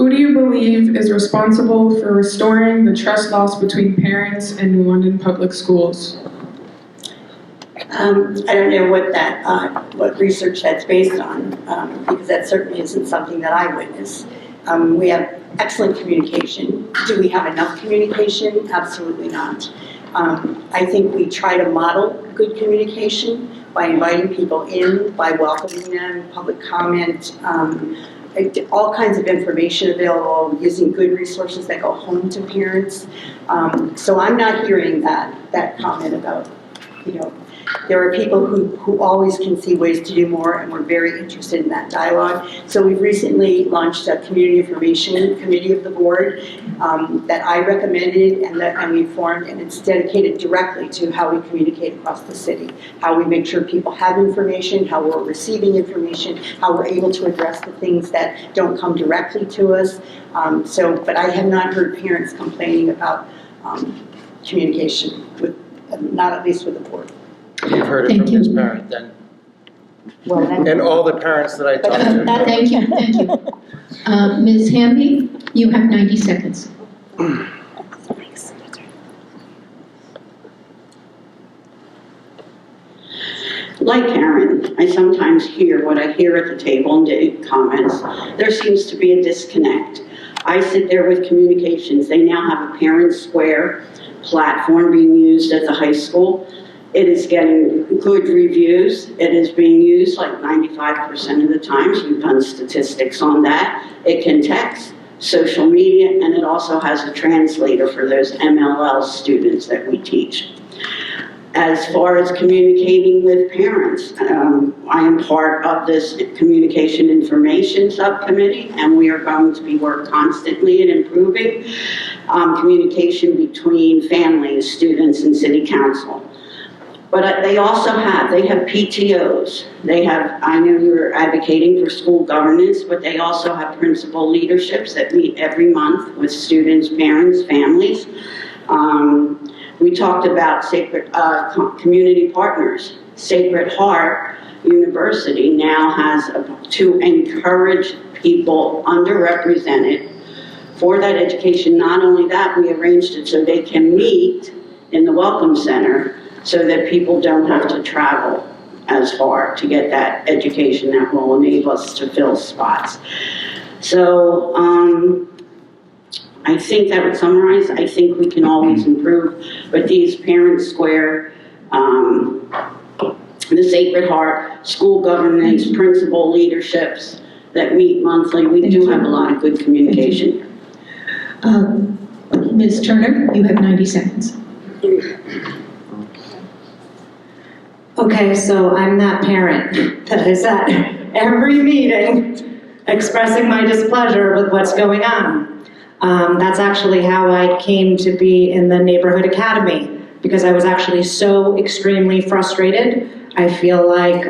Who do you believe is responsible for restoring the trust lost between parents and New London Public Schools? I don't know what research that's based on, because that certainly isn't something that I witness. We have excellent communication. Do we have enough communication? Absolutely not. I think we try to model good communication by inviting people in, by welcoming them, public comment, all kinds of information available, using good resources that go home to parents. So I'm not hearing that comment about, there are people who always can see ways to do more, and we're very interested in that dialogue. So we've recently launched a community information committee of the board that I recommended and we formed, and it's dedicated directly to how we communicate across the city, how we make sure people have information, how we're receiving information, how we're able to address the things that don't come directly to us. But I have not heard parents complaining about communication, not at least with the board. You've heard it from this parent then. Well, And all the parents that I talked to. Thank you. Ms. Hamby, you have 90 seconds. Like Karen, I sometimes hear what I hear at the table and comments. There seems to be a disconnect. I sit there with communications. They now have a Parent Square platform being used at the high school. It is getting good reviews. It is being used like 95% of the times. We've done statistics on that. It can text, social media, and it also has a translator for those MLL students that we teach. As far as communicating with parents, I am part of this communication information subcommittee, and we are going to be working constantly at improving communication between families, students, and city council. But they also have PTOs. I know you're advocating for school governance, but they also have principal leaderships that meet every month with students, parents, families. We talked about community partners. Sacred Heart University now has to encourage people underrepresented for that education. Not only that, we arranged it so they can meet in the Welcome Center so that people don't have to travel as far to get that education that will enable us to fill spots. So I think that would summarize. I think we can always improve, but these Parent Square, the Sacred Heart, school governance, principal leaderships that meet monthly, we do have a lot of good communication. Ms. Turner, you have 90 seconds. Okay, so I'm that parent that is at every meeting expressing my displeasure with what's going on. That's actually how I came to be in the neighborhood academy, because I was actually so extremely frustrated. I feel like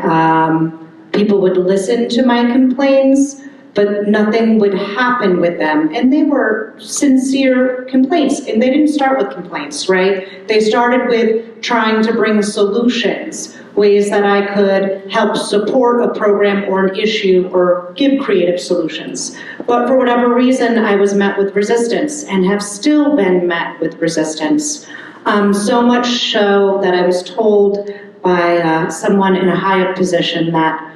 people would listen to my complaints, but nothing would happen with them. And they were sincere complaints, and they didn't start with complaints, right? They started with trying to bring solutions, ways that I could help support a program or an issue or give creative solutions. But for whatever reason, I was met with resistance and have still been met with resistance. So much so that I was told by someone in a high-up position that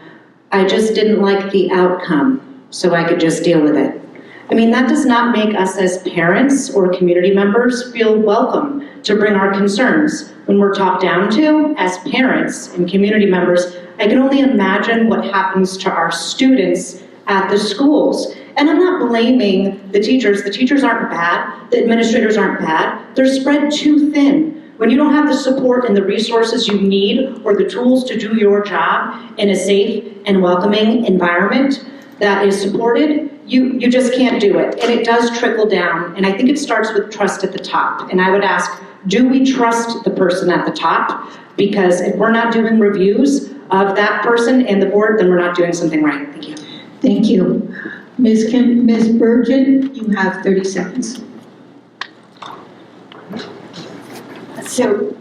I just didn't like the outcome, so I could just deal with it. I mean, that does not make us as parents or community members feel welcome to bring our concerns. When we're talked down to, as parents and community members, I can only imagine what happens to our students at the schools. And I'm not blaming the teachers. The teachers aren't bad. The administrators aren't bad. They're spread too thin. When you don't have the support and the resources you need or the tools to do your job in a safe and welcoming environment that is supported, you just can't do it. And it does trickle down. And I think it starts with trust at the top. And I would ask, do we trust the person at the top? Because if we're not doing reviews of that person and the board, then we're not doing something right. Thank you. Thank you. Ms. Burgin, you have 30 seconds. So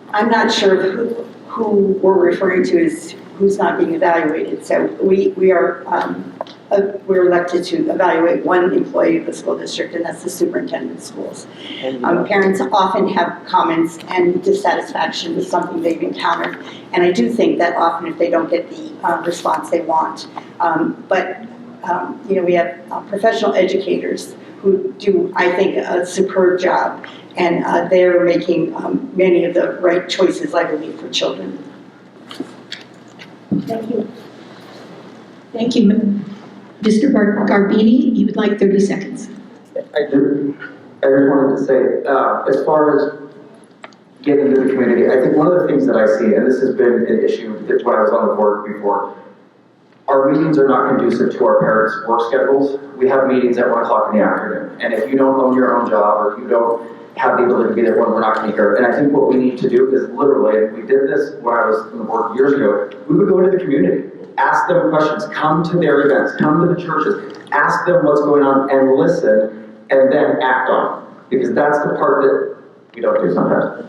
I'm not sure who we're referring to as who's not being evaluated. So we are we're elected to evaluate one employee of the school district, and that's the superintendent of schools. Parents often have comments and dissatisfaction with something they've encountered, and I do think that often if they don't get the response they want. We have professional educators who do, I think, a superb job, and they're making many of the right choices, I believe, for children. Thank you. Thank you. Mr. Garbini, you would like 30 seconds. I just wanted to say, as far as getting into the community, I think one of the things that I see, and this has been an issue when I was on the board before, our meetings are not conducive to our parents' work schedules. We have meetings at 1 o'clock in the afternoon, and if you don't own your own job or you don't have the ability to be there when we're not going to hear it. And I think what we need to do is literally, we did this when I was on the board years ago, we would go into the community, ask them questions, come to their events, come to the churches, ask them what's going on and listen, and then act on it. Because that's the part that we don't do sometimes.